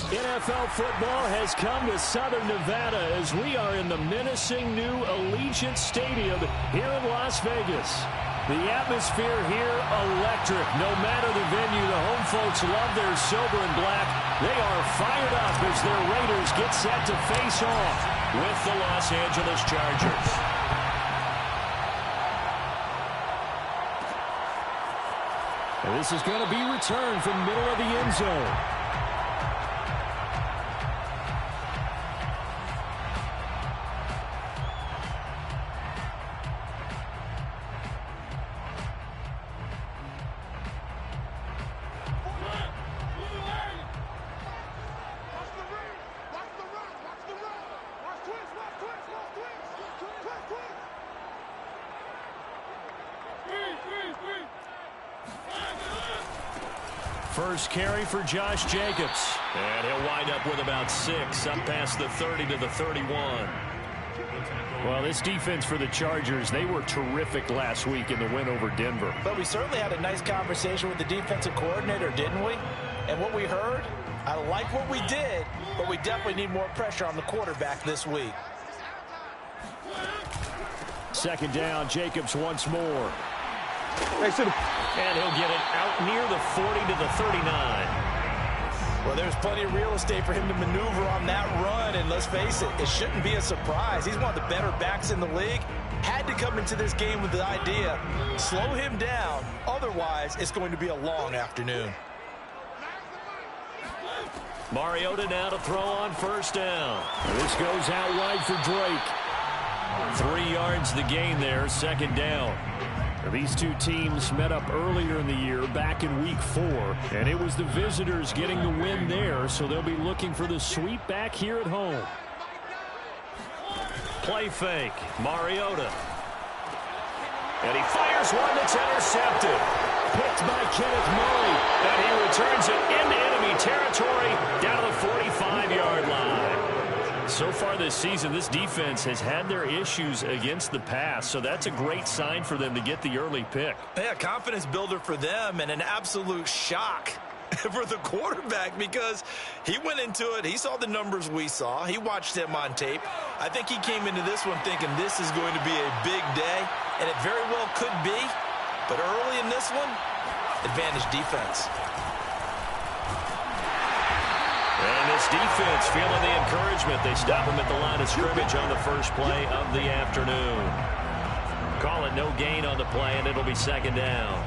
NFL football has come to Southern Nevada as we are in the menacing new Allegiant Stadium here in Las Vegas. The atmosphere here, electric. No matter the venue, the home folks love their silver and black. They are fired up as their Raiders get set to face off with the Los Angeles Chargers. And this is going to be returned from middle of the end zone. First carry for Josh Jacobs. And he'll wind up with about 6, up past the 30 to the 31. Well, this defense for the Chargers, they were terrific last week in the win over Denver. But we certainly had a nice conversation with the defensive coordinator, didn't we? And what we heard, I like what we did, but we definitely need more pressure on the quarterback this week. Second down, Jacobs once more. And he'll get it out near the 40 to the 39. Well, there's plenty of real estate for him to maneuver on that run, and let's face it, it shouldn't be a surprise. He's one of the better backs in the league. Had to come into this game with the idea, slow him down, otherwise it's going to be a long afternoon. Mariota now to throw on first down. This goes out wide for Drake. 3 yards the gain there, second down. These two teams met up earlier in the year, back in week 4, and it was the visitors getting the win there, so they'll be looking for the sweep back here at home. Play fake, Mariota. And he fires one that's intercepted. Picked by Kenneth Murray, and he returns it into enemy territory down to the 45-yard line. So far this season, this defense has had their issues against the pass, so that's a great sign for them to get the early pick. Yeah, confidence builder for them and an absolute shock for the quarterback because he went into it. He saw the numbers we saw. He watched them on tape. I think he came into this one thinking this is going to be a big day, and it very well could be. But early in this one, advantage defense. And this defense feeling the encouragement. They stop him at the line of scrimmage on the first play of the afternoon. Call it no gain on the play, and it'll be second down.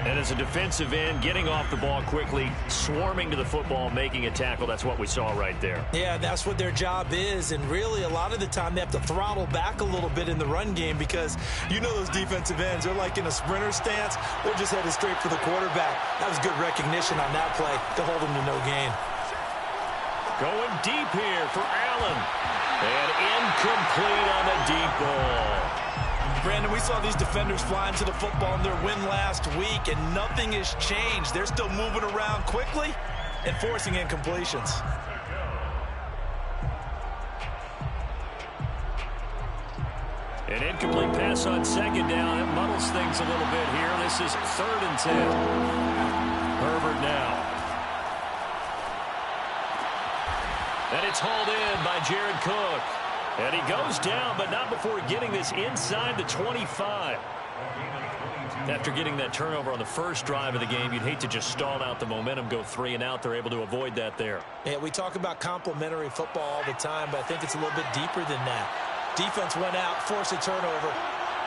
And as a defensive end, getting off the ball quickly, swarming to the football, making a tackle, that's what we saw right there. Yeah, that's what their job is, and really a lot of the time they have to throttle back a little bit in the run game because you know those defensive ends, they're like in a sprinter stance, they're just headed straight for the quarterback. That was good recognition on that play to hold them to no gain. Going deep here for Allen. And incomplete on the deep ball. Brandon, we saw these defenders flying to the football in their win last week, and nothing has changed. They're still moving around quickly and forcing incompletions. An incomplete pass on second down. It muddles things a little bit here. This is 3rd and 10. Herbert now. And it's hauled in by Jared Cook. And he goes down, but not before getting this inside the 25. After getting that turnover on the first drive of the game, you'd hate to just stall out the momentum, go 3 and out. They're able to avoid that there. Yeah, we talk about complementary football all the time, but I think it's a little bit deeper than that. Defense went out, forced a turnover,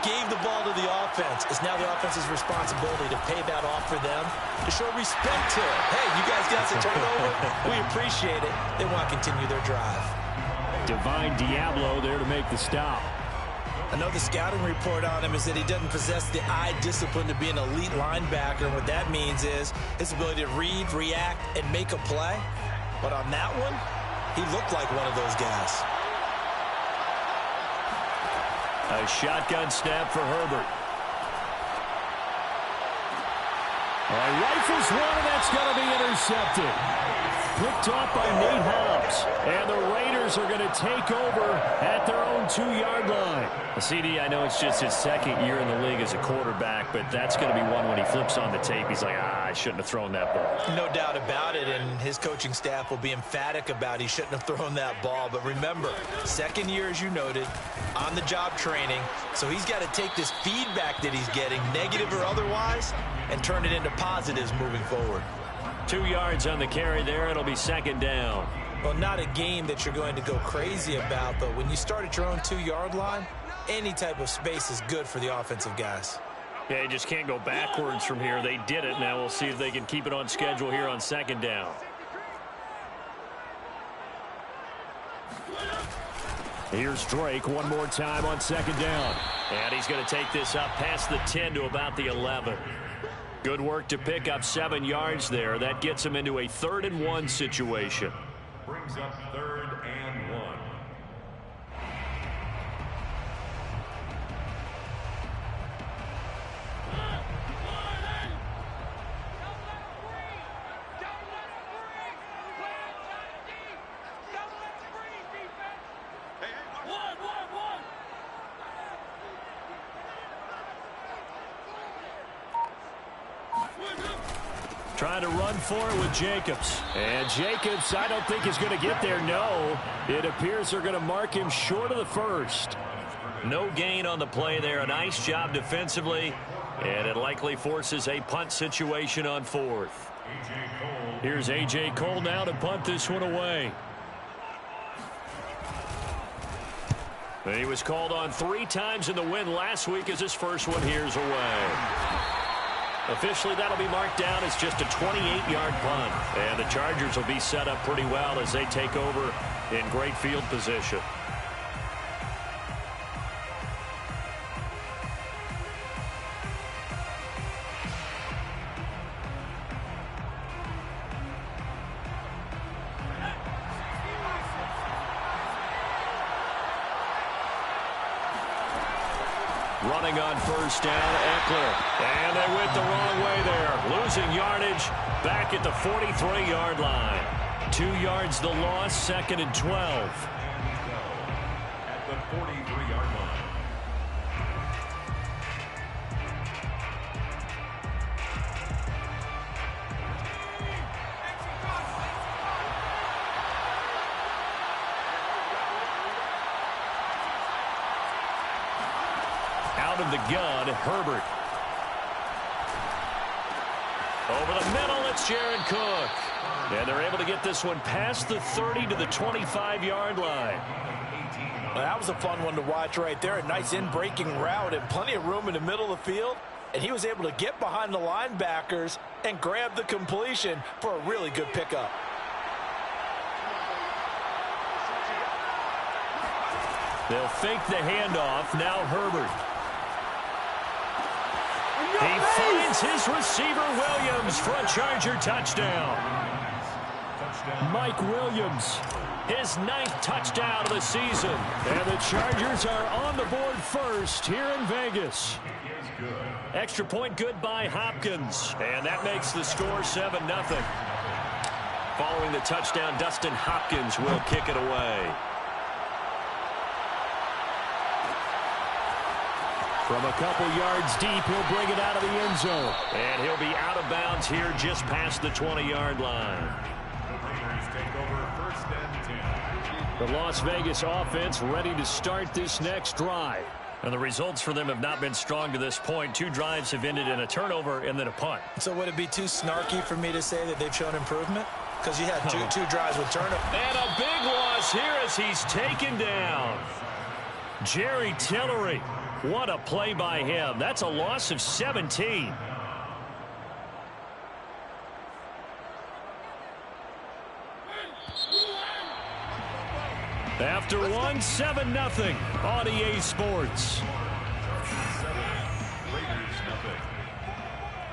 gave the ball to the offense. It's now the offense's responsibility to pay that off for them, to show respect to it. Hey, you guys got the turnover. We appreciate it. They want to continue their drive. Divine Diablo there to make the stop. Another scouting report on him is that he doesn't possess the eye discipline to be an elite linebacker. And what that means is his ability to read, react, and make a play. But on that one, he looked like one of those guys. A shotgun snap for Herbert. Rifles one, and that's going to be intercepted. picked off by Nate Hobbs. And the Raiders are going to take over at their own 2-yard line. CD, I know it's just his second year in the league as a quarterback, but that's going to be one when he flips on the tape. He's like, I shouldn't have thrown that ball. No doubt about it, and his coaching staff will be emphatic about he shouldn't have thrown that ball. But remember, second year, as you noted, on-the-job training, so he's got to take this feedback that he's getting, negative or otherwise, and turn it into positives moving forward. 2 yards on the carry there. It'll be second down. Well, not a game that you're going to go crazy about, but when you start at your own 2-yard line, any type of space is good for the offensive guys. Yeah, you just can't go backwards from here. They did it. Now we'll see if they can keep it on schedule here on second down. Here's Drake one more time on second down. And he's going to take this up past the 10 to about the 11. Good work to pick up 7 yards there. That gets him into a 3rd-and-1 situation. Brings up 3rd and 1. Trying to run for it with Jacobs. And Jacobs, I don't think is going to get there. No, it appears they're going to mark him short of the first. No gain on the play there. A nice job defensively. And it likely forces a punt situation on 4th. Here's A.J. Cole now to punt this one away. He was called on 3 times in the win last week as his first one here's away. Officially, that'll be marked down as just a 28-yard punt. And the Chargers will be set up pretty well as they take over in great field position. Running on first down, Eckler. And they went the wrong way there. Losing yardage back at the 43-yard line. 2 yards the loss, 2nd and 12. At the 43-yard line. Out of the gun, Herbert. Over the middle, it's Jared Cook. And they're able to get this one past the 30 to the 25-yard line. Well, that was a fun one to watch right there. A nice in-breaking route and plenty of room in the middle of the field. And he was able to get behind the linebackers and grab the completion for a really good pickup. They'll fake the handoff. Now Herbert. He finds his receiver, Williams, for a Charger touchdown. Mike Williams, his 9th touchdown of the season. And the Chargers are on the board first here in Vegas. Extra point good by Hopkins. And that makes the score 7-0. Following the touchdown, Dustin Hopkins will kick it away. From a couple yards deep, he'll bring it out of the end zone. And he'll be out of bounds here just past the 20-yard line. The Las Vegas offense ready to start this next drive. And the results for them have not been strong to this point. 2 drives have ended in a turnover and then a punt. So would it be too snarky for me to say that they've shown improvement? Because you had two drives with turnover. And a big loss here as he's taken down. Jerry Tillery. What a play by him. That's a loss of 17. After one, 7-0 on EA Sports.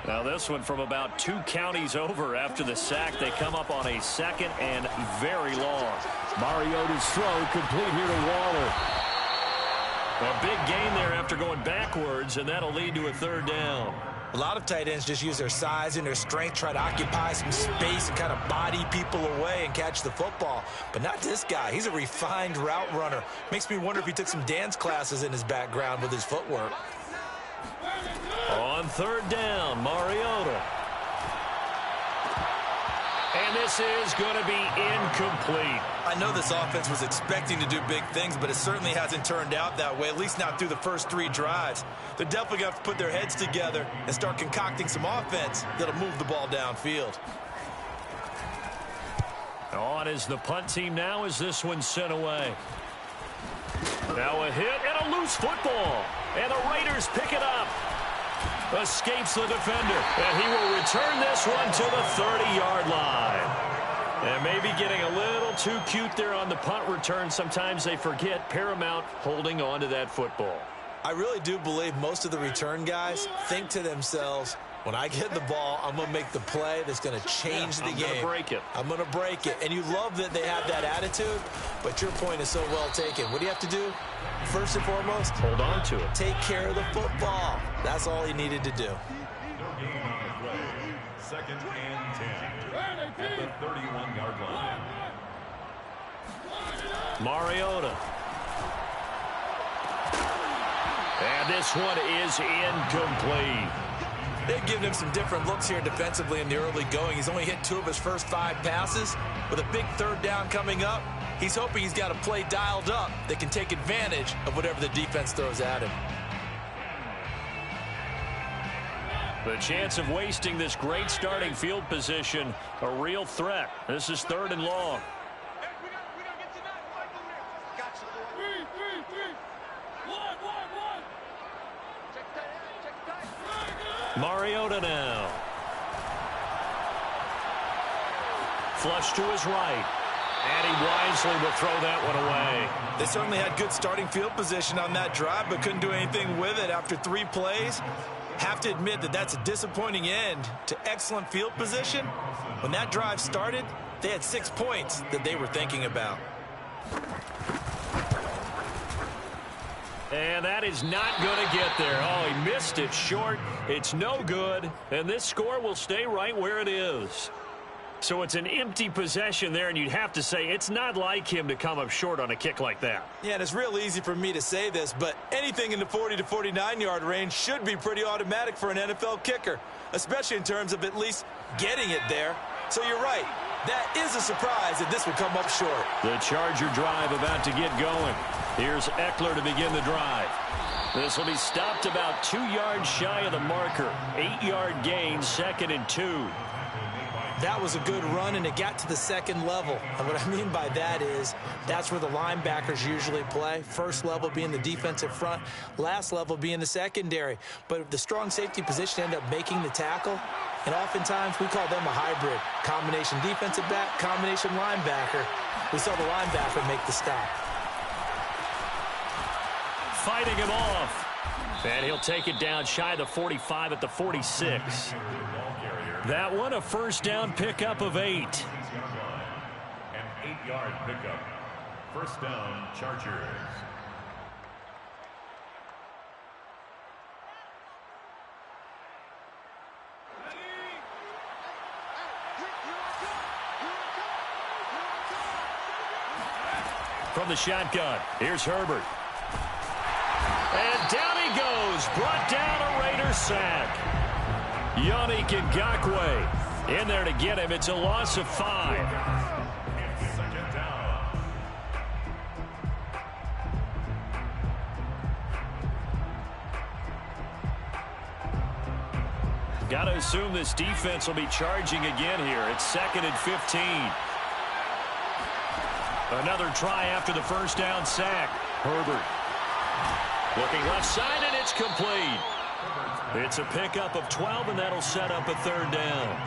Now this one from about 2 counties over after the sack. They come up on a 2nd and very long. Mariota's throw complete here to Waller. A big gain there after going backwards, and that'll lead to a 3rd down. A lot of tight ends just use their size and their strength, try to occupy some space and kind of body people away and catch the football. But not this guy. He's a refined route runner. Makes me wonder if he took some dance classes in his background with his footwork. On third down, Mariota. And this is going to be incomplete. I know this offense was expecting to do big things, but it certainly hasn't turned out that way, at least not through the first 3 drives. They're definitely going to have to put their heads together and start concocting some offense that'll move the ball downfield. On is the punt team now as this one's sent away. Now a hit and a loose football. And the Raiders pick it up. Escapes the defender. And he will return this one to the 30-yard line. And maybe getting a little too cute there on the punt return. Sometimes they forget paramount holding on to that football. I really do believe most of the return guys think to themselves, when I get the ball, I'm going to make the play that's going to change the game. I'm going to break it. I'm going to break it. And you love that they have that attitude, but your point is so well taken. What do you have to do? First and foremost, hold on to it. Take care of the football. That's all he needed to do. No gain on the play. 2nd and 10 at the 31-yard line. Mariota. And this one is incomplete. They've given him some different looks here defensively in the early going. He's only hit 2 of his first 5 passes. With a big third down coming up, he's hoping he's got a play dialed up that can take advantage of whatever the defense throws at him. The chance of wasting this great starting field position, a real threat. This is 3rd and long. Mariota now. Flush to his right. And he wisely will throw that one away. They certainly had good starting field position on that drive, but couldn't do anything with it after 3 plays. Have to admit that that's a disappointing end to excellent field position. When that drive started, they had 6 points that they were thinking about. And that is not going to get there. Oh, he missed it short. It's no good. And this score will stay right where it is. So it's an empty possession there, and you'd have to say it's not like him to come up short on a kick like that. Yeah, and it's real easy for me to say this, but anything in the 40 to 49-yard range should be pretty automatic for an NFL kicker, especially in terms of at least getting it there. So you're right. That is a surprise that this will come up short. The Charger drive about to get going. Here's Eckler to begin the drive. This will be stopped about 2 yards shy of the marker. 8-yard gain, 2nd and 2. That was a good run, and it got to the 2nd level. And what I mean by that is that's where the linebackers usually play. First level being the defensive front, last level being the secondary. But the strong safety position ended up making the tackle, and oftentimes we call them a hybrid. Combination defensive back, combination linebacker. We saw the linebacker make the stop. Fighting him off. And he'll take it down shy of the 45 at the 46. That one a first down pickup of 8. An 8-yard pickup. First down, Chargers. From the shotgun, here's Herbert. And down he goes. Brought down a Raiders sack. Yannick Ngakoue in there to get him. It's a loss of 5. Second down. Got to assume this defense will be charging again here. It's 2nd and 15. Another try after the first down sack. Herbert looking left side, and it's complete. It's a pickup of 12, and that'll set up a 3rd down.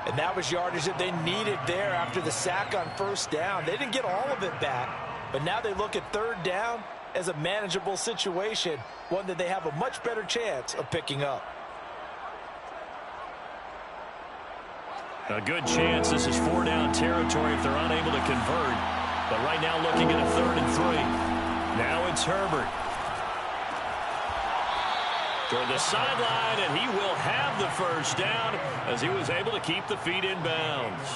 And that was yardage that they needed there after the sack on first down. They didn't get all of it back, but now they look at 3rd down as a manageable situation, one that they have a much better chance of picking up. A good chance this is 4-down territory if they're unable to convert. But right now looking at a 3rd and 3. Now it's Herbert. toward the sideline, and he will have the first down as he was able to keep the feet in bounds.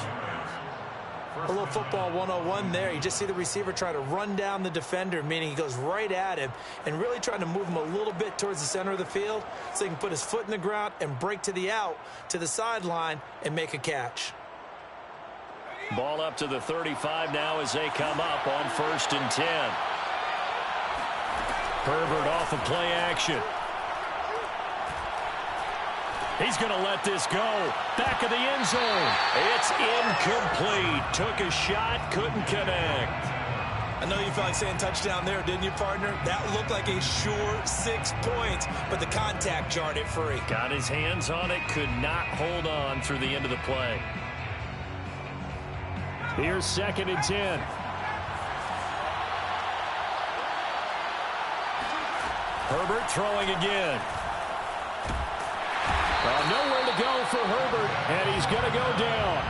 A little football 101 there. You just see the receiver try to run down the defender, meaning he goes right at him and really trying to move him a little bit towards the center of the field so he can put his foot in the ground and break to the out, to the sideline, and make a catch. Ball up to the 35 now as they come up on 1st and 10. Herbert off of play action. He's going to let this go. Back of the end zone. It's incomplete. Took a shot, couldn't connect. I know you felt like saying touchdown there, didn't you, partner? That looked like a sure 6 points, but the contact jarred it free. Got his hands on it, could not hold on through the end of the play. Here's 2nd and 10. Herbert throwing again. Nowhere to go for Herbert, and he's going to go down.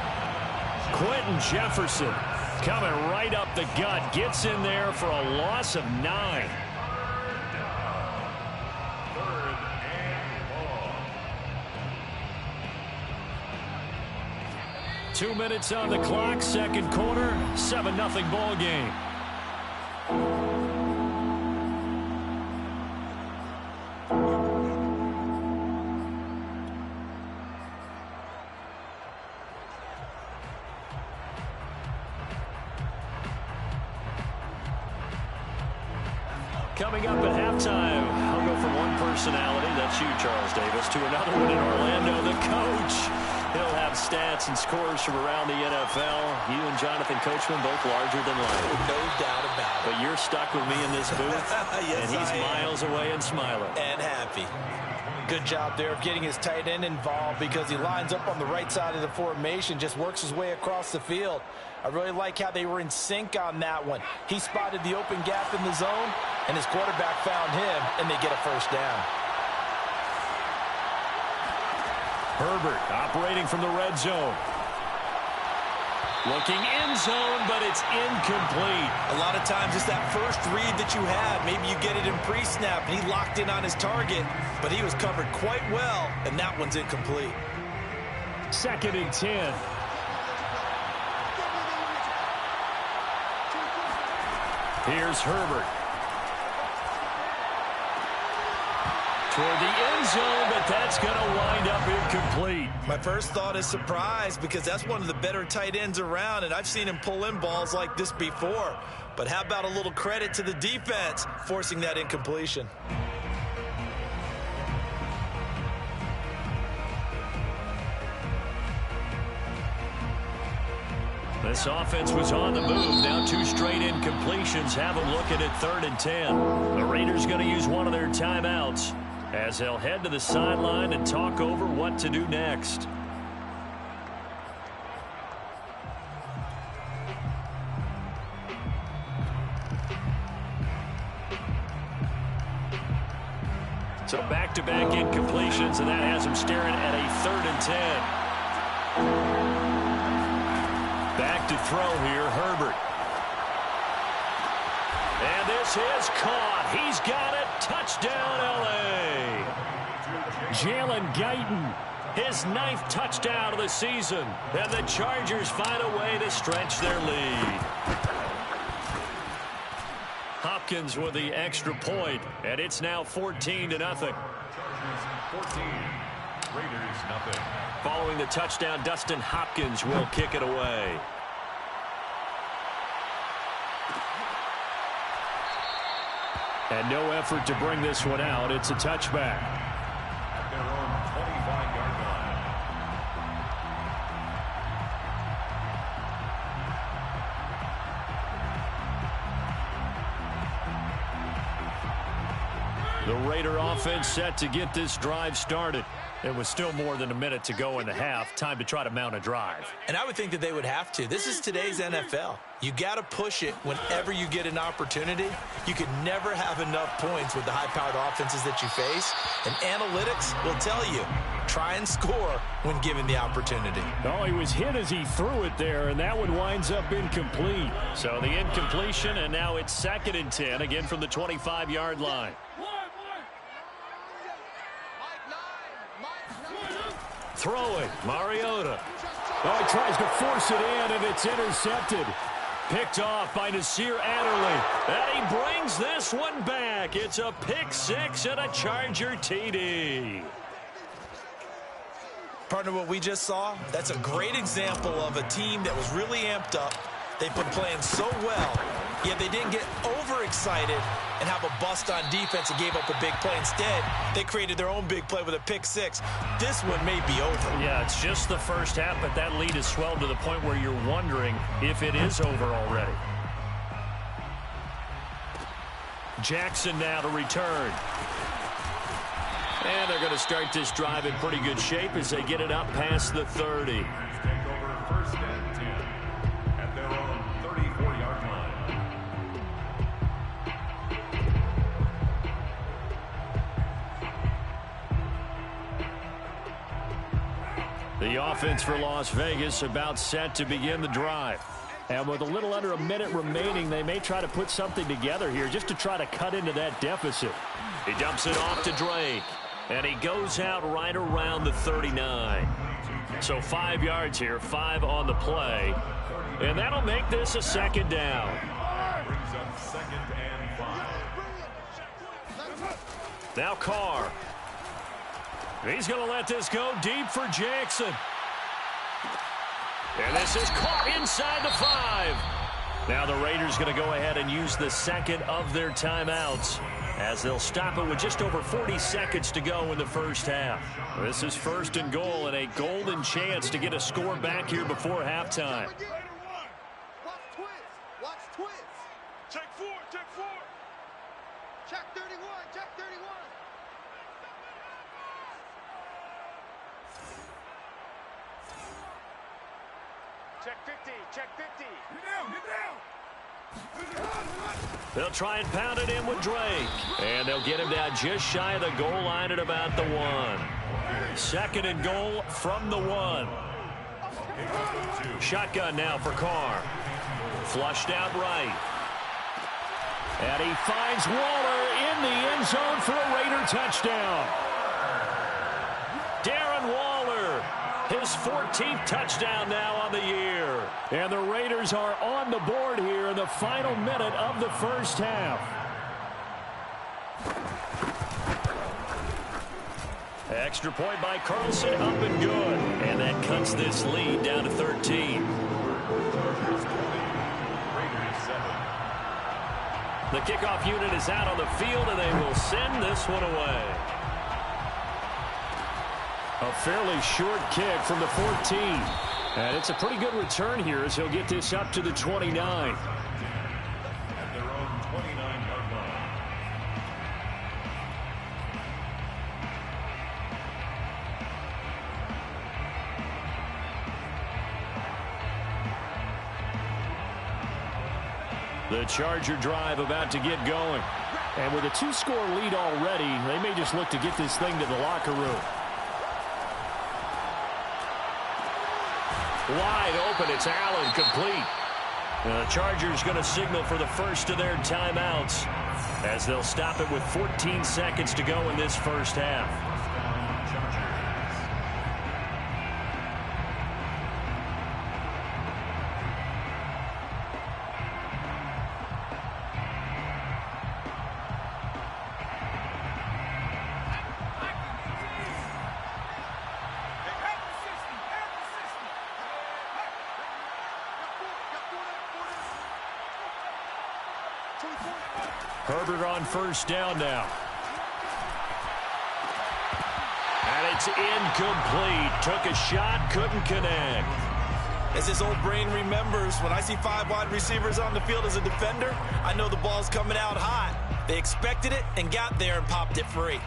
Quentin Jefferson coming right up the gut, gets in there for a loss of 9. 3rd and long. 2 minutes on the clock, 2nd quarter, 7-0 ball game. Coming up at halftime, I'll go from one personality, that's you, Charles Davis, to another one in Orlando, the coach. He'll have stats and scores from around the NFL. You and Jonathan Coachman both larger than life. No doubt about it. But you're stuck with me in this booth, yes, and he's miles away and smiling. And happy. Good job there of getting his tight end involved because he lines up on the right side of the formation, just works his way across the field. I really like how they were in sync on that one. He spotted the open gap in the zone, and his quarterback found him, and they get a first down. Herbert operating from the red zone. Looking end zone, but it's incomplete. A lot of times it's that first read that you have. Maybe you get it in pre-snap, and he locked in on his target, but he was covered quite well, and that one's incomplete. 2nd and 10. Here's Herbert. Toward the end zone, but that's going to wind up incomplete. My first thought is surprise because that's one of the better tight ends around, and I've seen him pull in balls like this before. But how about a little credit to the defense forcing that incompletion? This offense was on the move. Now 2 straight incompletions have them looking at 3rd and 10. The Raiders going to use one of their timeouts as they'll head to the sideline and talk over what to do next. So back-to-back incompletions, and that has them staring at a 3rd and 10. Back to throw here, Herbert. And this is caught. He's got it. Touchdown, L.A. Jalen Guyton, his 9th touchdown of the season. And the Chargers find a way to stretch their lead. Hopkins with the extra point, and it's now 14-0. Chargers 14, Raiders nothing. Following the touchdown, Dustin Hopkins will kick it away. And no effort to bring this one out. It's a touchback. At their own 25-yard line. The Raider offense set to get this drive started. It was still more than a minute to go in the half. Time to try to mount a drive. And I would think that they would have to. This is today's NFL. You got to push it whenever you get an opportunity. You can never have enough points with the high-powered offenses that you face. And analytics will tell you, try and score when given the opportunity. Oh, he was hit as he threw it there, and that one winds up incomplete. So the incompletion, and now it's 2nd and 10, again from the 25-yard line. throwing. Mariota. Oh, he tries to force it in, and it's intercepted. Picked off by Nasir Adderley. And he brings this one back. It's a pick six and a Charger TD. Partner, what we just saw, that's a great example of a team that was really amped up. They've been playing so well, yet they didn't get overexcited and have a bust on defense and gave up a big play. Instead, they created their own big play with a pick six. This one may be over. Yeah, it's just the first half, but that lead has swelled to the point where you're wondering if it is over already. Jackson now to return. And they're going to start this drive in pretty good shape as they get it up past the 30. Take over first and 10 at their own 34-yard line. The offense for Las Vegas about set to begin the drive. And with a little under a minute remaining, they may try to put something together here just to try to cut into that deficit. He dumps it off to Drake. And he goes out right around the 39. So 5 yards here, 5 on the play. And that'll make this a second down. Brings up second and 5. Now Carr. He's going to let this go deep for Jackson. And this is caught inside the 5. Now the Raiders going to go ahead and use the second of their timeouts, as they'll stop it with just over 40 seconds to go in the first half. This is first and goal, and a golden chance to get a score back here before halftime. Watch twist. Check 4. Check 31. Check 31. Check 50. Check 50. Get down. They'll try and pound it in with Drake. And they'll get him down just shy of the goal line at about the 1. Second and goal from the 1. Shotgun now for Carr. Flushed out right. And he finds Waller in the end zone for a Raider touchdown. Darren Waller, his 14th touchdown now on the year. And the Raiders are on the board here in the final minute of the first half. Extra point by Carlson, up and good. And that cuts this lead down to 13. The kickoff unit is out on the field, and they will send this one away. A fairly short kick from the 14. And it's a pretty good return here as he'll get this up to the 29. At their own 29-yard line. The Charger drive about to get going. And with a 2-score lead already, they may just look to get this thing to the locker room. Wide open, it's Allen, complete. The Chargers going to signal for the first of their timeouts, as they'll stop it with 14 seconds to go in this first half. Herbert on first down now. And it's incomplete. Took a shot, couldn't connect. As his old brain remembers, when I see 5 wide receivers on the field as a defender, I know the ball's coming out hot. They expected it and got there and popped it free.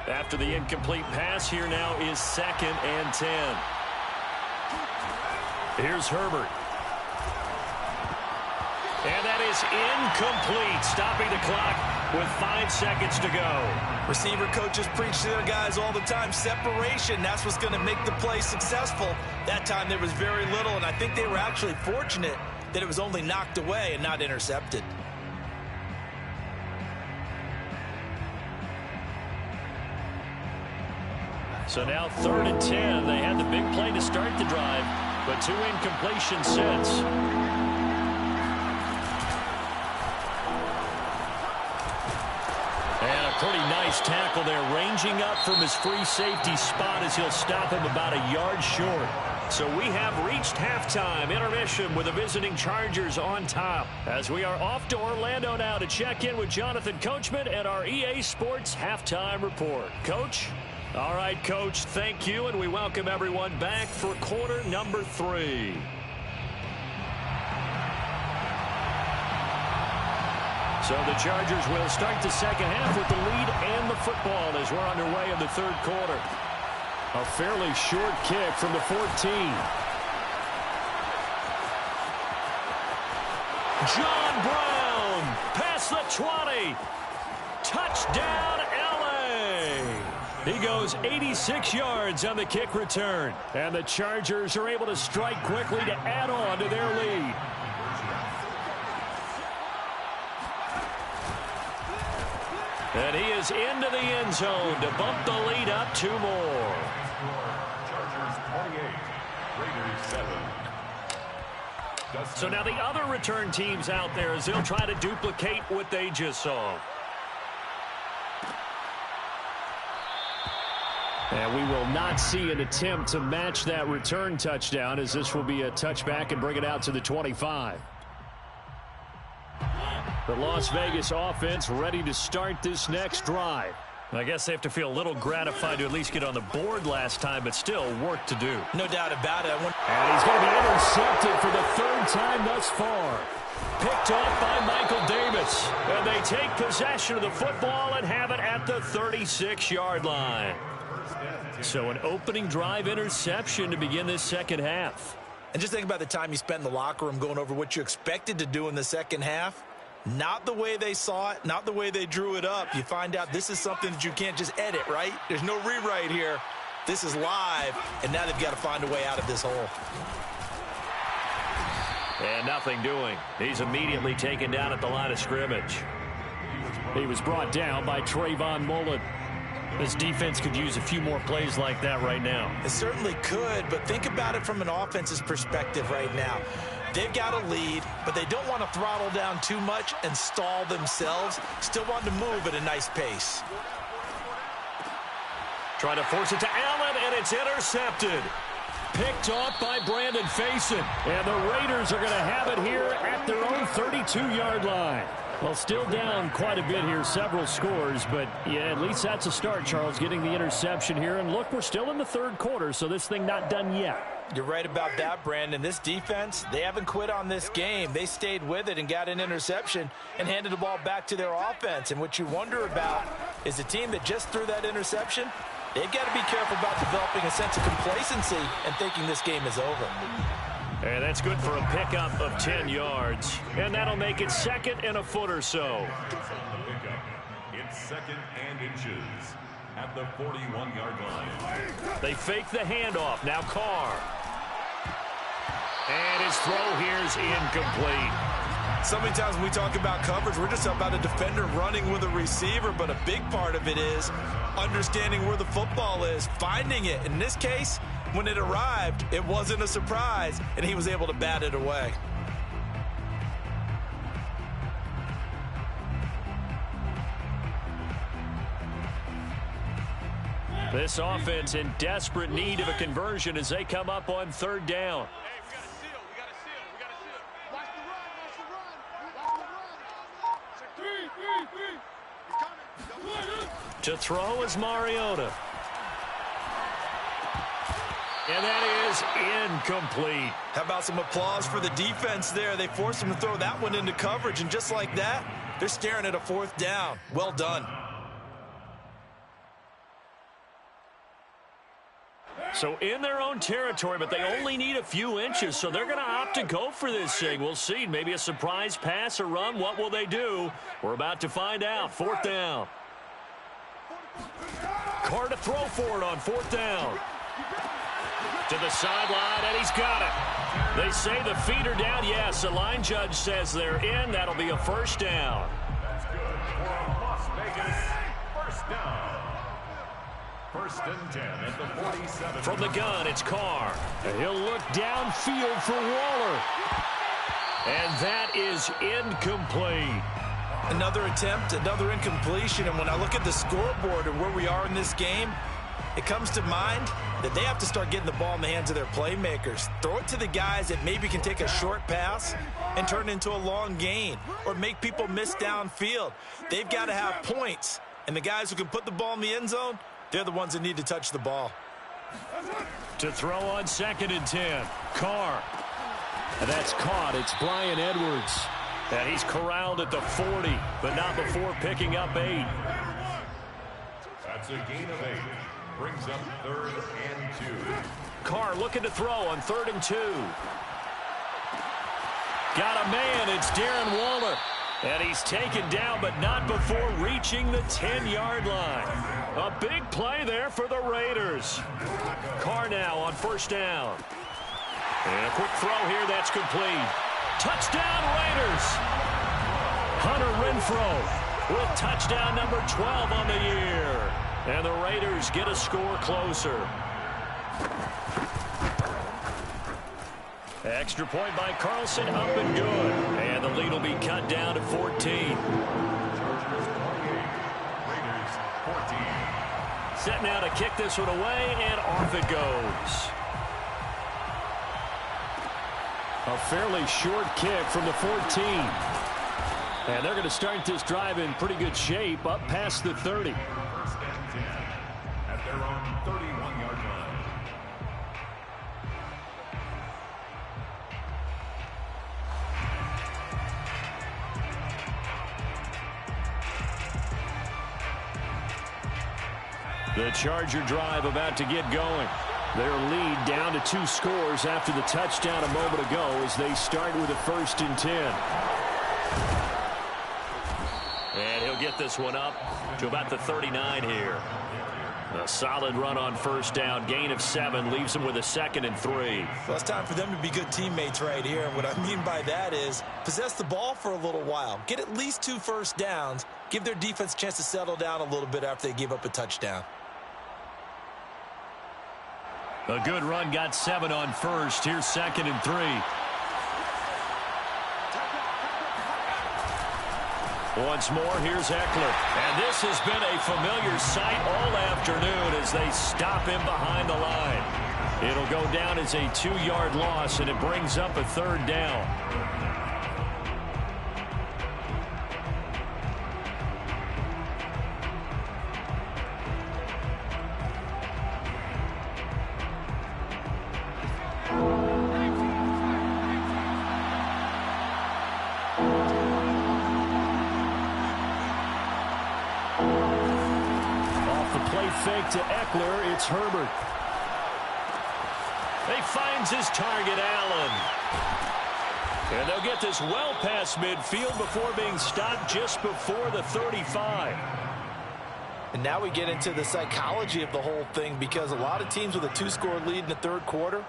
After the incomplete pass, here now is second and 10. Here's Herbert. And that is incomplete, stopping the clock with 5 seconds to go. Receiver coaches preach to their guys all the time. Separation, that's what's going to make the play successful. That time there was very little, and I think they were actually fortunate that it was only knocked away and not intercepted. So now 3rd and 10. They had the big play to start the drive, but 2 incompletions since. And a pretty nice tackle there, ranging up from his free safety spot as he'll stop him about a yard short. So we have reached halftime. Intermission with the visiting Chargers on top. As we are off to Orlando now to check in with Jonathan Coachman and our EA Sports Halftime Report. Coach? All right, Coach, thank you, and we welcome everyone back for quarter number 3. So the Chargers will start the second half with the lead and the football as we're underway in the 3rd quarter. A fairly short kick from the 14. John Brown past the 20. Touchdown, LA. He goes 86 yards on the kick return. And the Chargers are able to strike quickly to add on to their lead. And he is into the end zone to bump the lead up 2 more. Chargers 28, Raiders 7. So now the other return teams out there as they'll try to duplicate what they just saw. And we will not see an attempt to match that return touchdown, as this will be a touchback and bring it out to the 25. The Las Vegas offense ready to start this next drive. I guess they have to feel a little gratified to at least get on the board last time, but still work to do. No doubt about it. And he's going to be intercepted for the 3rd time thus far. Picked off by Michael Davis. And they take possession of the football and have it at the 36-yard line. So an opening drive interception to begin this second half. And just think about the time you spent in the locker room going over what you expected to do in the second half. Not the way they saw it, not the way they drew it up. You find out this is something that you can't just edit, right? There's no rewrite here. This is live, and now they've got to find a way out of this hole. And nothing doing. He's immediately taken down at the line of scrimmage. He was brought down by Trayvon Mullen. This defense could use a few more plays like that right now. It certainly could, but think about it from an offense's perspective right now. They've got a lead, but they don't want to throttle down too much and stall themselves. Still want to move at a nice pace. Trying to force it to Allen, and it's intercepted. Picked off by Brandon Faison. And the Raiders are going to have it here at their own 32-yard line. Well, still down quite a bit here, several scores, but yeah, at least that's a start, Charles, getting the interception here. And look, we're still in the 3rd quarter, so this thing not done yet. You're right about that, Brandon. This defense, they haven't quit on this game. They stayed with it and got an interception and handed the ball back to their offense. And what you wonder about is the team that just threw that interception, they've got to be careful about developing a sense of complacency and thinking this game is over. And that's good for a pickup of 10 yards. And that'll make it 2nd and a foot or so. It's 2nd and inches at the 41-yard line. They fake the handoff. Now Carr. And his throw here is incomplete. So many times when we talk about coverage, we're just about a defender running with a receiver, but a big part of it is understanding where the football is, finding it. In this case, when it arrived, it wasn't a surprise, and he was able to bat it away. This offense in desperate need of a conversion as they come up on 3rd down. To throw is Mariota. And that is incomplete. How about some applause for the defense there? They forced him to throw that one into coverage, and just like that, they're staring at a 4th down. Well done. So in their own territory, but they only need a few inches, so they're going to opt to go for this thing. We'll see. Maybe a surprise pass or run. What will they do? We're about to find out. 4th down. Carr to throw for it on 4th down. To the sideline, and he's got it. They say the feet are down. Yes, the line judge says they're in. That'll be a 1st down. That's good for Las Vegas. 1st down. 1st and 10 at the 47. From the gun, it's Carr. And he'll look downfield for Waller. And that is incomplete. Another attempt, another incompletion. And when I look at the scoreboard and where we are in this game, it comes to mind that they have to start getting the ball in the hands of their playmakers. Throw it to the guys that maybe can take a short pass and turn it into a long gain or make people miss downfield. They've got to have points. And the guys who can put the ball in the end zone, they're the ones that need to touch the ball. To throw on 2nd and 10. Carr. And that's caught. It's Bryan Edwards. And he's corralled at the 40, but not before picking up 8. That's a gain of 8. Brings up 3rd and 2. Carr looking to throw on 3rd and 2. Got a man. It's Darren Waller. And he's taken down, but not before reaching the 10-yard line. A big play there for the Raiders. Carr now on 1st down. And a quick throw here. That's complete. Touchdown, Raiders. Hunter Renfrow with touchdown number 12 on the year. And the Raiders get a score closer. Extra point by Carlson, up and good. And the lead will be cut down to 14. Raiders 14. Set now to kick this one away, and off it goes. A fairly short kick from the 14. And they're going to start this drive in pretty good shape, up past the 30. 1st and 10 at their own 31-yard line. The Charger drive about to get going. Their lead down to 2 scores after the touchdown a moment ago as they start with a 1st and 10. And he'll get this one up to about the 39 here. A solid run on 1st down. Gain of 7 leaves them with a 2nd and 3. Well, it's time for them to be good teammates right here. And what I mean by that is possess the ball for a little while. Get at least 2 first downs. Give their defense a chance to settle down a little bit after they give up a touchdown. A good run, got 7 on 1st. Here's 2nd and 3. Once more, here's Eckler. And this has been a familiar sight all afternoon as they stop him behind the line. It'll go down as a 2-yard loss, and it brings up a 3rd down. Fake to Eckler, it's Herbert. He finds his target, Allen. And they'll get this well past midfield before being stopped just before the 35. And now we get into the psychology of the whole thing, because a lot of teams with a 2-score lead in the 3rd quarter,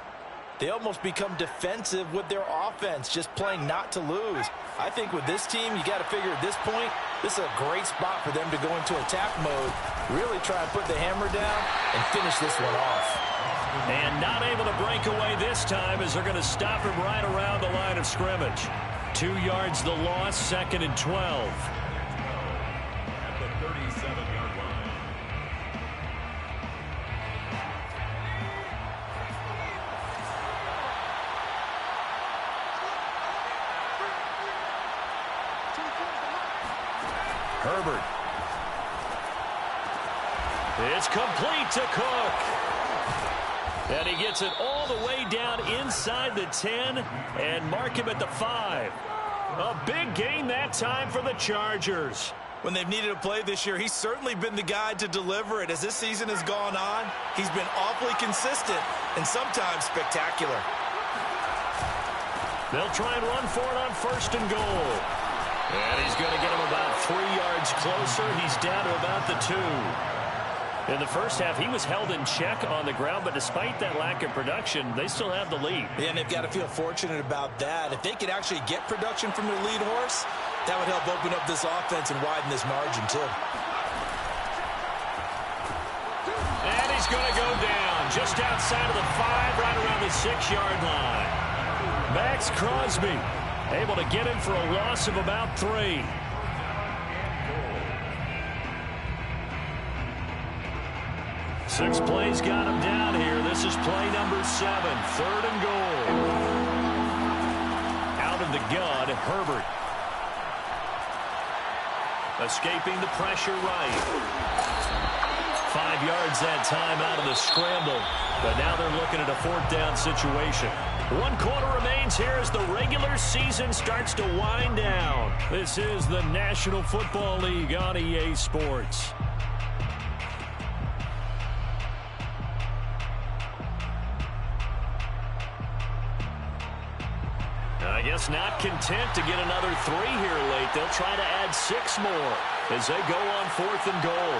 they almost become defensive with their offense, just playing not to lose. I think with this team, you got to figure at this point, this is a great spot for them to go into attack mode, really try and put the hammer down and finish this one off. And not able to break away this time as they're going to stop him right around the line of scrimmage. 2 yards the loss, 2nd and 12. At the 37-yard line. Herbert. It's complete to Cook. And he gets it all the way down inside the 10 and mark him at the 5. A big gain that time for the Chargers. when they've needed a play this year, he's certainly been the guy to deliver it. As this season has gone on, he's been awfully consistent and sometimes spectacular. They'll try and run for it on 1st and goal. And he's going to get him about 3 yards closer. He's down to about the 2. In the first half, he was held in check on the ground, but despite that lack of production, they still have the lead. Yeah, and they've got to feel fortunate about that. If they could actually get production from their lead horse, that would help open up this offense and widen this margin, too. And he's going to go down just outside of the 5, right around the 6-yard line. Max Crosby able to get him for a loss of about 3. Six plays got him down here. This is play number 7, 3rd and goal. Out of the gun, Herbert. Escaping the pressure right. 5 yards that time out of the scramble. But now they're looking at a 4th down situation. 1 quarter remains here as the regular season starts to wind down. This is the National Football League on EA Sports. I guess not content to get another 3 here late. They'll try to add 6 more as they go on 4th and goal.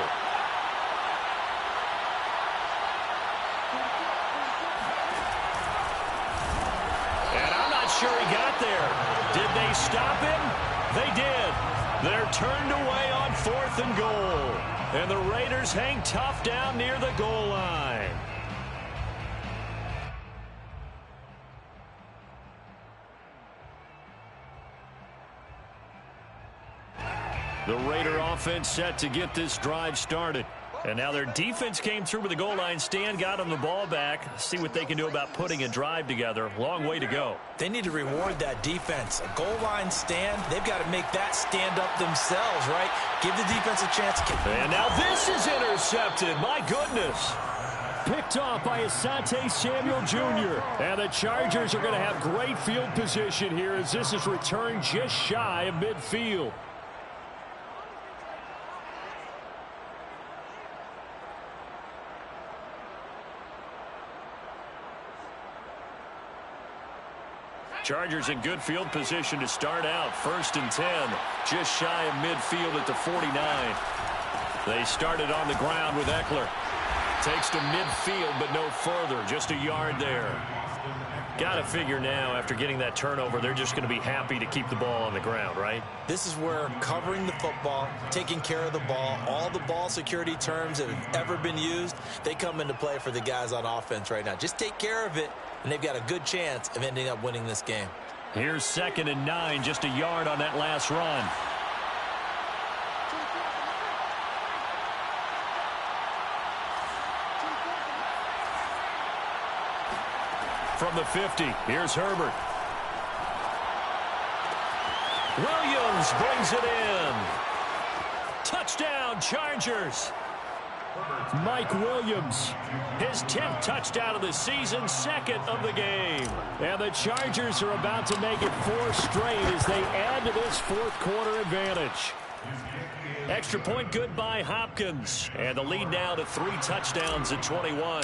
And I'm not sure he got there. Did they stop him? They did. They're turned away on 4th and goal. And the Raiders hang tough down near the goal line. The Raider offense set to get this drive started. And now their defense came through with the goal line stand, got them the ball back. See what they can do about putting a drive together. Long way to go. They need to reward that defense. A goal line stand, they've got to make that stand up themselves, right? Give the defense a chance. And now this is intercepted. My goodness. Picked off by Asante Samuel Jr. And the Chargers are going to have great field position here as this is returned just shy of midfield. Chargers in good field position to start out. 1st and 10, just shy of midfield at the 49. They started on the ground with Eckler. Takes to midfield, but no further. Just a yard there. Got to figure now, after getting that turnover, they're just going to be happy to keep the ball on the ground, right? This is where covering the football, taking care of the ball, all the ball security terms that have ever been used, they come into play for the guys on offense right now. Just take care of it, and they've got a good chance of ending up winning this game. Here's 2nd and 9, just a yard on that last run. From the 50, here's Herbert. Williams brings it in. Touchdown, Chargers. Mike Williams, his 10th touchdown of the season, 2nd of the game. And the Chargers are about to make it 4 straight as they add to this 4th quarter advantage. Extra point good by Hopkins. And the lead now to 3 touchdowns at 21.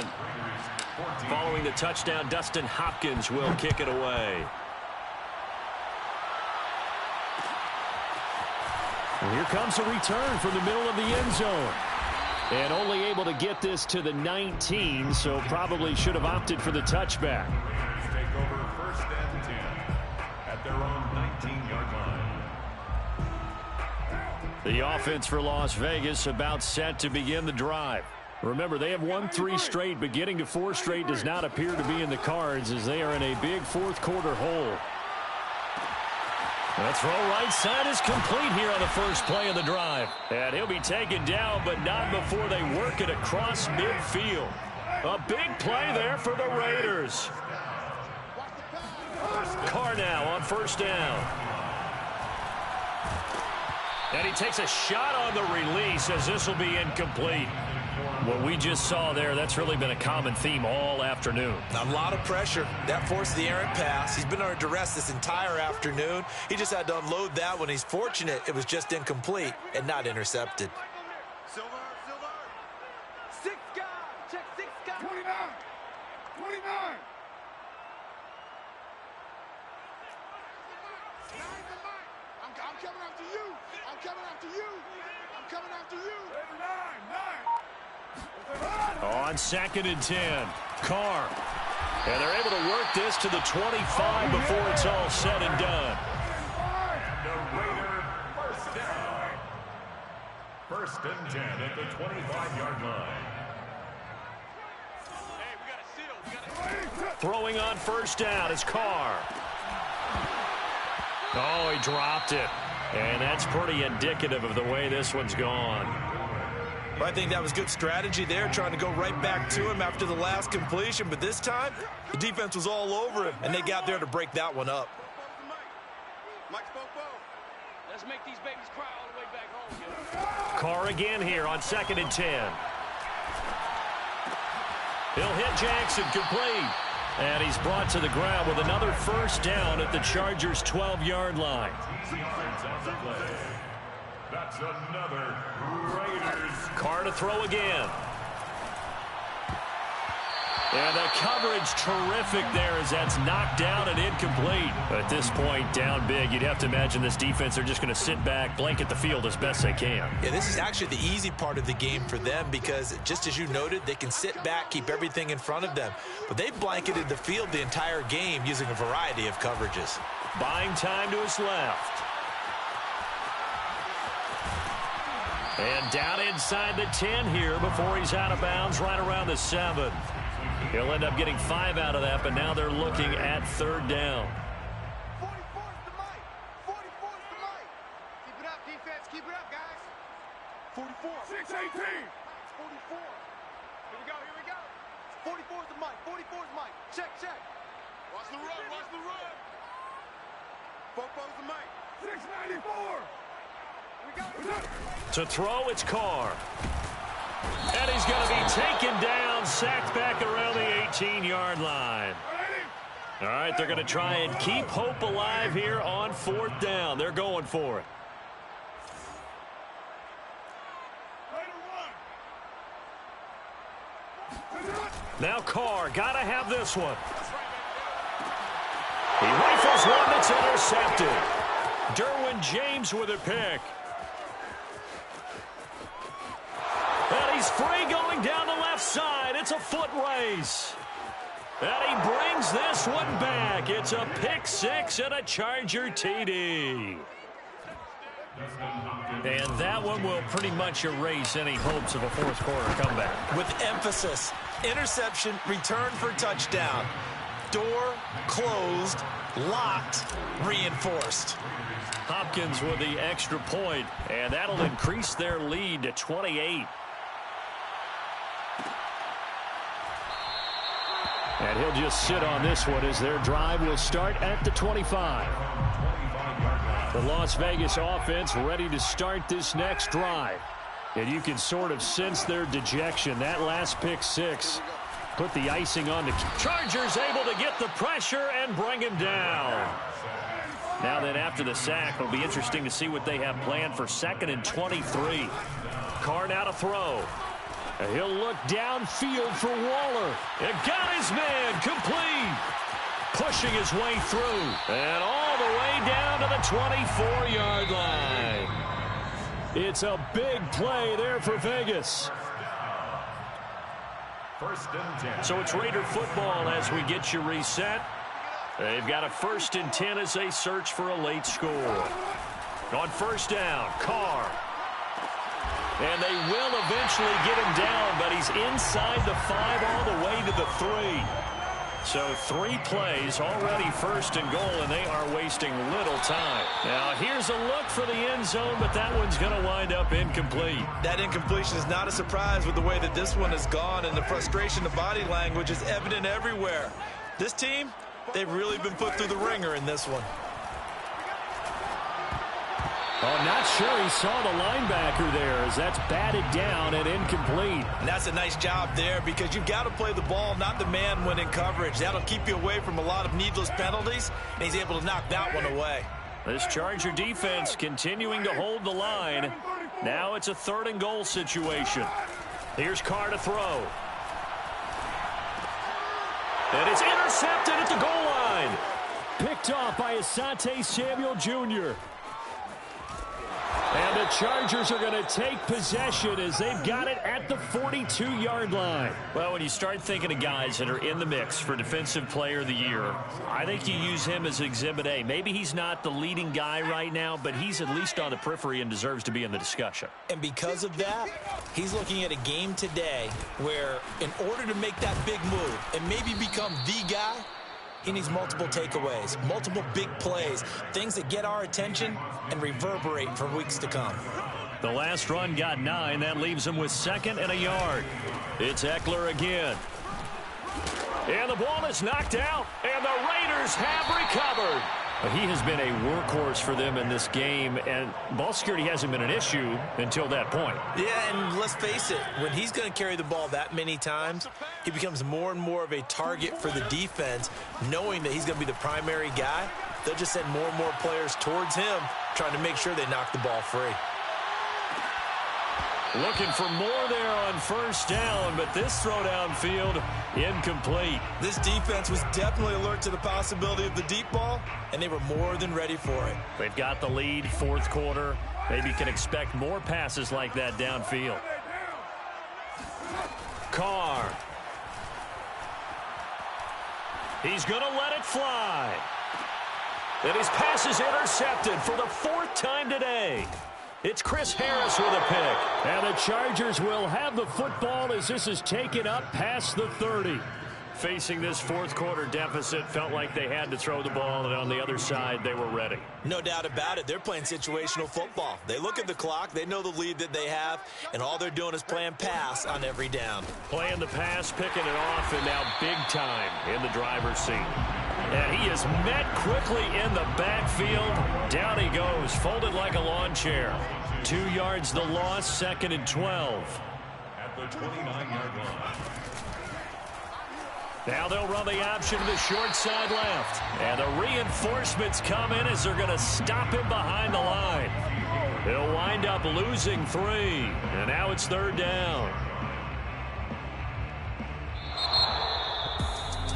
Following the touchdown, Dustin Hopkins will kick it away. And here comes a return from the middle of the end zone. And only able to get this to the 19, so probably should have opted for the touchback. Take over 1st and 10 at their own 19-yard line. The offense for Las Vegas about set to begin the drive. Remember, they have won 3 straight, but getting to 4 straight does not appear to be in the cards as they are in a big 4th quarter hole. The throw right side is complete here on the first play of the drive. And he'll be taken down, but not before they work it across midfield. A big play there for the Raiders. Carr now on 1st down. And he takes a shot on the release as this will be incomplete. What we just saw there, that's really been a common theme all afternoon. A lot of pressure. That forced the errant pass. He's been under duress this entire afternoon. He just had to unload that one. He's fortunate it was just incomplete and not intercepted. Silver. 6 guys. Check 6 guys. 29. I'm coming after you. 9. On 2nd and 10. Carr. And they're able to work this to the 25 before it's all said and done. And the Raider first down. 1st and 10 at the 25-yard line. Hey, we got a seal. Throwing on 1st down is Carr. Oh, he dropped it. And that's pretty indicative of the way this one's gone. Well, I think that was good strategy there, trying to go right back to him after the last completion. But this time, the defense was all over him, and they got there to break that one up. Mike spoke. Let's make these babies cry all the way back home, yo. Carr again here on 2nd and 10. He'll hit Jackson, complete. And he's brought to the ground with another 1st down at the Chargers' 12-yard line. That's another Raiders. Carr to throw again. And the coverage terrific there as that's knocked down and incomplete. At this point, down big, you'd have to imagine this defense, they're just going to sit back, blanket the field as best they can. Yeah, this is actually the easy part of the game for them because, just as you noted, they can sit back, keep everything in front of them. But they've blanketed the field the entire game using a variety of coverages. Buying time to his left. And down inside the 10 here before he's out of bounds right around the 7. He'll end up getting 5 out of that, but now they're looking at 3rd down. 44's the mic. 44's the mic. Keep it up, defense. Keep it up, guys. 44. 6-18. It's 44. Here we go. 44's the mic. 44's the mic. Check. Watch the run. 44's the mic. 694. Here we go. To throw, it's Carr. And he's going to be taken down, sacked back around the 18-yard line. All right, they're going to try and keep hope alive here on 4th down. They're going for it. Now Carr, got to have this one. He rifles one that's intercepted. Derwin James with a pick. And he's free going down the left side. It's a foot race. And he brings this one back. It's a pick 6 and a Charger TD. And that one will pretty much erase any hopes of a 4th quarter comeback. With emphasis, interception, return for touchdown. Door closed, locked, reinforced. Hopkins with the extra point, and that'll increase their lead to 28. And he'll just sit on this one as their drive will start at the 25. The Las Vegas offense ready to start this next drive. And you can sort of sense their dejection. That last pick 6 put the icing on the Chargers able to get the pressure and bring him down. Now then, after the sack, it'll be interesting to see what they have planned for 2nd and 23. Carr now to throw. And he'll look downfield for Waller. And got his man complete. Pushing his way through. And all the way down to the 24-yard line. It's a big play there for Vegas. 1st and 10. So it's Raider football as we get you reset. They've got a 1st and 10 as they search for a late score. On 1st down, Carr. And they will eventually get him down, but he's inside the 5 all the way to the 3. So 3 plays, already 1st and goal, and they are wasting little time. Now here's a look for the end zone, but that one's going to wind up incomplete. That incompletion is not a surprise with the way that this one has gone, and the frustration of body language is evident everywhere. This team, they've really been put through the ringer in this one. Oh, not sure he saw the linebacker there as that's batted down and incomplete. And that's a nice job there because you've got to play the ball, not the man when in coverage. That'll keep you away from a lot of needless penalties, and he's able to knock that one away. This Charger defense continuing to hold the line. Now it's a 3rd and goal situation. Here's Carr to throw. And it's intercepted at the goal line. Picked off by Asante Samuel Jr. And the Chargers are going to take possession as they've got it at the 42-yard line. Well, when you start thinking of guys that are in the mix for Defensive Player of the Year, I think you use him as Exhibit A. Maybe he's not the leading guy right now, but he's at least on the periphery and deserves to be in the discussion. And because of that, he's looking at a game today where in order to make that big move and maybe become the guy, he needs multiple takeaways, multiple big plays, things that get our attention and reverberate for weeks to come. The last run got 9. That leaves him with 2nd and a yard. It's Eckler again. And the ball is knocked out, and the Raiders have recovered. He has been a workhorse for them in this game, and ball security hasn't been an issue until that point. Yeah, and let's face it, when he's going to carry the ball that many times, he becomes more and more of a target for the defense, knowing that he's going to be the primary guy. They'll just send more and more players towards him, trying to make sure they knock the ball free. Looking for more there on 1st down, but this throw downfield, incomplete. This defense was definitely alert to the possibility of the deep ball, and they were more than ready for it. They've got the lead, 4th quarter. Maybe can expect more passes like that downfield. Carr. He's going to let it fly. And his pass is intercepted for the 4th time today. It's Chris Harris with a pick. And the Chargers will have the football as this is taken up past the 30. Facing this 4th quarter deficit, felt like they had to throw the ball, and on the other side, they were ready. No doubt about it. They're playing situational football. They look at the clock, they know the lead that they have, and all they're doing is playing pass on every down. Playing the pass, picking it off, and now big time in the driver's seat. And he is met quickly in the backfield. Down he goes, folded like a lawn chair. 2 yards the loss, 2nd and 12. At the 29-yard line. Now they'll run the option to the short side left. And the reinforcements come in as they're going to stop him behind the line. He'll wind up losing 3. And now it's 3rd down.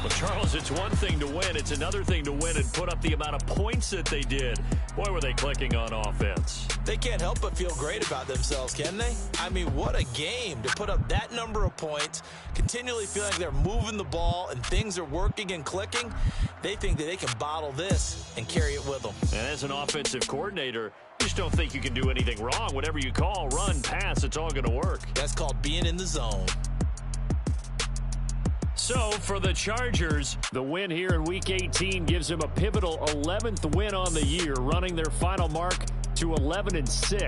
Well, Charles, it's one thing to win. It's another thing to win and put up the amount of points that they did. Boy, were they clicking on offense. They can't help but feel great about themselves, can they? I mean, what a game to put up that number of points, continually feeling like they're moving the ball and things are working and clicking. They think that they can bottle this and carry it with them. And as an offensive coordinator, you just don't think you can do anything wrong. Whatever you call, run, pass, it's all going to work. That's called being in the zone. So, for the Chargers, the win here in Week 18 gives them a pivotal 11th win on the year, running their final mark to 11-6.